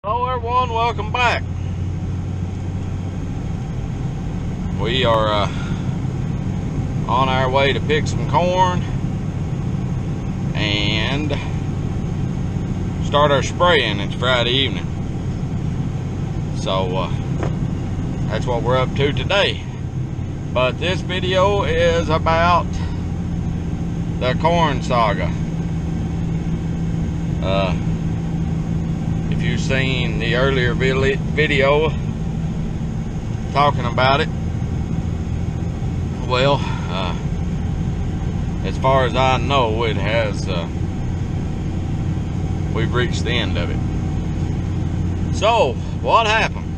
Hello everyone, welcome back. We are on our way to pick some corn and start our spraying. It's Friday evening, so that's what we're up to today. But this video is about the corn saga. If you've seen the earlier video talking about it, well, as far as I know, it has, we've reached the end of it. So, what happened?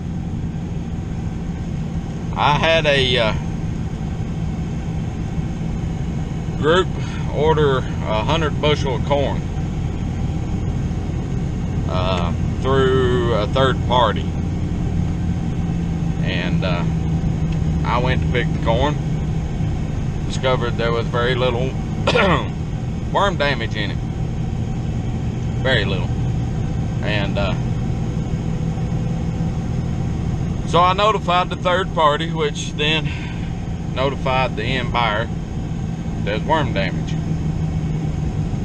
I had a group order 100 bushel of corn through a third party, and I went to pick the corn. Discovered there was very little worm damage in it, very little, and so I notified the third party, which then notified the end buyer there's worm damage,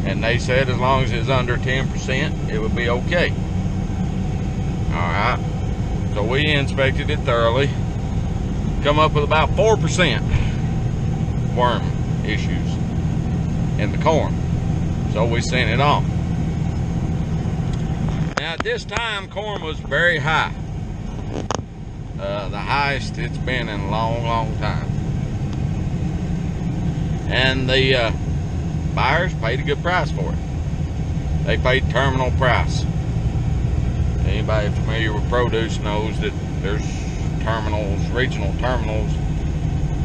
and they said as long as it's under 10% it would be okay. Alright, so we inspected it thoroughly, come up with about 4% worm issues in the corn, so we sent it on. Now at this time, corn was very high, the highest it's been in a long time, and the buyers paid a good price for it. They paid terminal price. Anybody familiar with produce knows that there's terminals, regional terminals,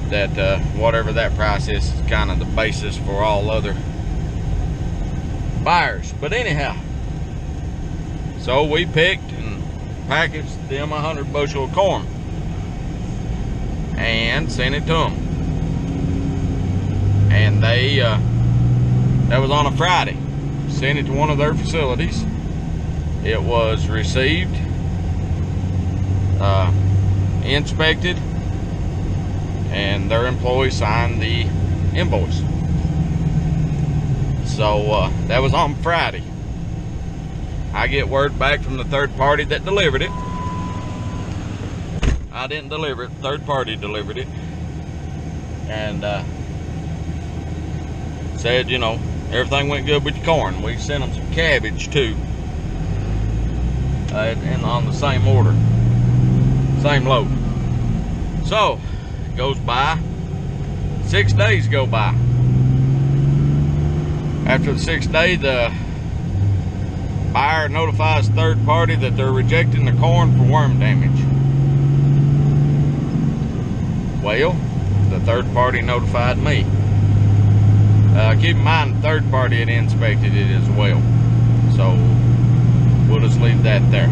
that whatever that price is kind of the basis for all other buyers. But anyhow, so we picked and packaged them 100 bushel of corn and sent it to them, and they that was on a Friday. Sent it to one of their facilities. It was received, inspected, and their employees signed the invoice. So that was on Friday. I get word back from the third party that delivered it. I didn't deliver it, third party delivered it, and said, you know, everything went good with your corn. We sent them some cabbage too, and on the same order, same load. So it goes by, 6 days go by. After the 6th day, the buyer notifies third party that they're rejecting the corn for worm damage. Well, the third party notified me. Keep in mind, the third party had inspected it as well, so we'll just leave that there.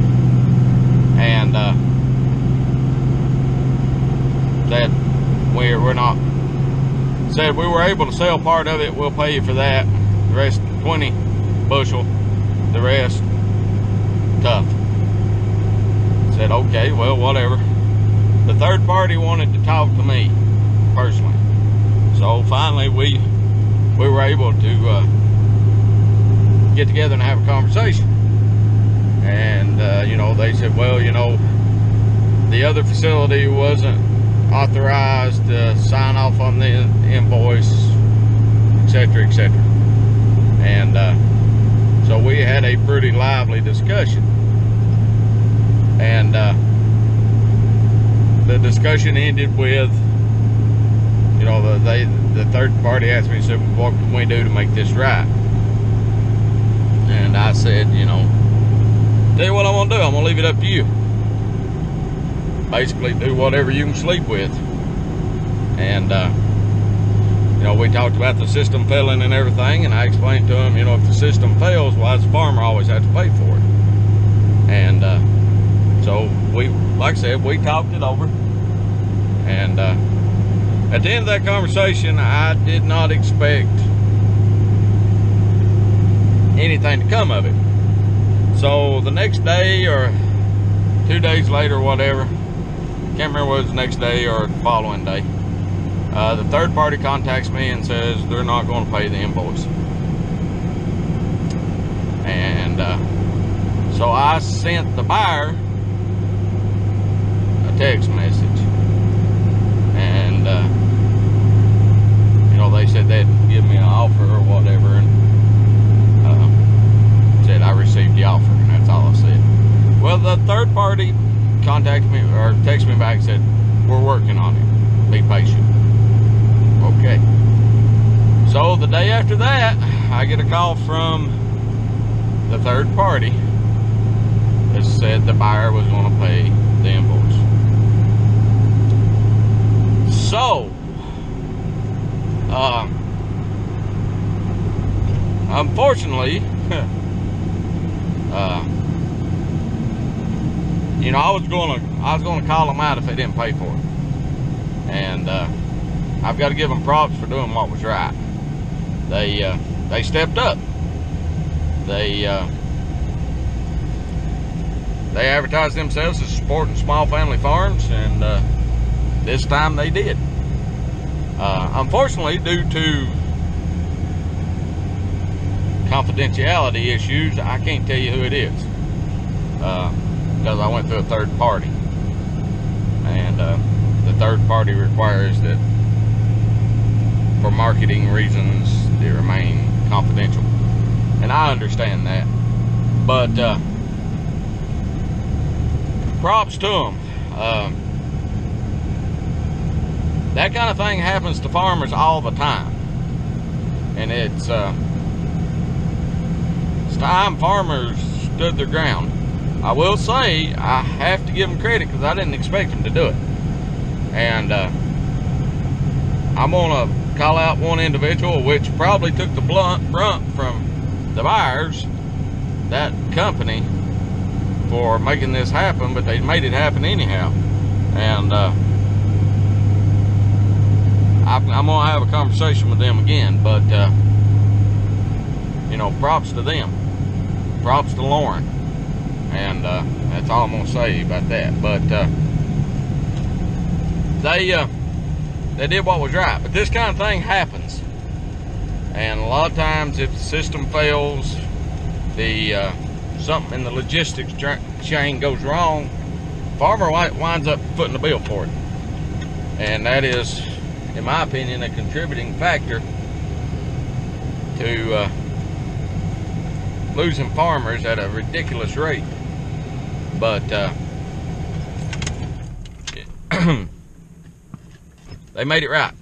And said we're not, said we were able to sell part of it, we'll pay you for that. The rest, 20 bushel, the rest tough. Said okay, well, whatever. The third party wanted to talk to me personally, so finally we were able to get together and have a conversation. And you know, they said, well, you know, the other facility wasn't authorized to sign off on the invoice, etc., etc. And so we had a pretty lively discussion, and the discussion ended with, you know, the third party asked me, said, what can we do to make this right? And I said, you know, tell you what I'm gonna do, I'm gonna leave it up to you. Basically do whatever you can sleep with. And you know, we talked about the system failing and everything, and I explained to him, you know, if the system fails, why does the farmer always have to pay for it? And so we, like I said, we talked it over, and at the end of that conversation, I did not expect anything to come of it. So the next day, or 2 days later, whatever, can't remember whether it was the next day or the following day, the third party contacts me and says they're not going to pay the invoice. And so I sent the buyer a text message, and you know, they said they'd give me an offer or whatever, and said I received the offer, and that's all I said. Well, the third party contacted me or texted me back and said, we're working on it, be patient. Okay. So the day after that, I get a call from the third party that said the buyer was going to pay the invoice. So unfortunately, you know, I was gonna call them out if they didn't pay for it, and I've got to give them props for doing what was right. They stepped up. They advertised themselves as supporting small family farms, and this time they did. Unfortunately, due to confidentiality issues, I can't tell you who it is, because I went through a third party, and the third party requires that for marketing reasons they remain confidential, and I understand that, but props to them. That kind of thing happens to farmers all the time, and it's time farmers stood their ground. I will say I have to give them credit because I didn't expect them to do it, and I'm gonna call out one individual which probably took the brunt from the buyers, that company, for making this happen, but they made it happen anyhow. And I'm gonna have a conversation with them again, but you know, props to them, props to Lauren, and that's all I'm gonna say about that. But they did what was right. But this kind of thing happens, and a lot of times if the system fails, something in the logistics chain goes wrong, farmer winds up footing the bill for it, and that is, in my opinion, a contributing factor to losing farmers at a ridiculous rate. But they made it right,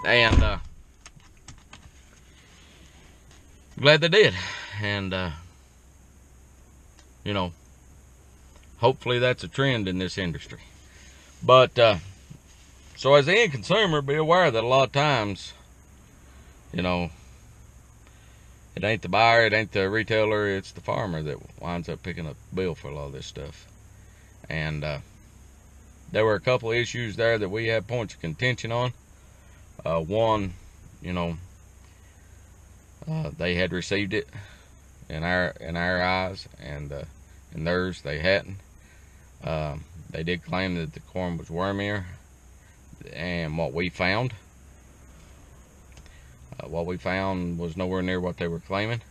and glad they did. And you know, hopefully that's a trend in this industry. But so as the end consumer, be aware that a lot of times, you know, it ain't the buyer, it ain't the retailer, it's the farmer that winds up picking up the bill for a lot of this stuff. And there were a couple of issues there that we had points of contention on. One, you know, they had received it in our eyes, and in theirs they hadn't. They did claim that the corn was wormier, and what we found was nowhere near what they were claiming.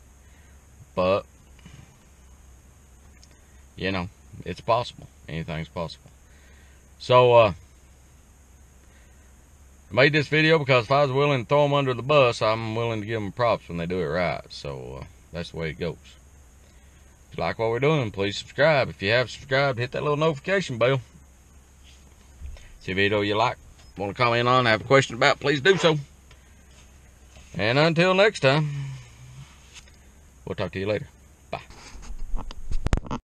But you know, it's possible. Anything's possible. So I made this video because if I was willing to throw them under the bus, I'm willing to give them props when they do it right. So that's the way it goes. If you like what we're doing, please subscribe. If you have subscribed, hit that little notification bell. See a video you like, want to comment on, have a question about, please do so. And until next time, we'll talk to you later.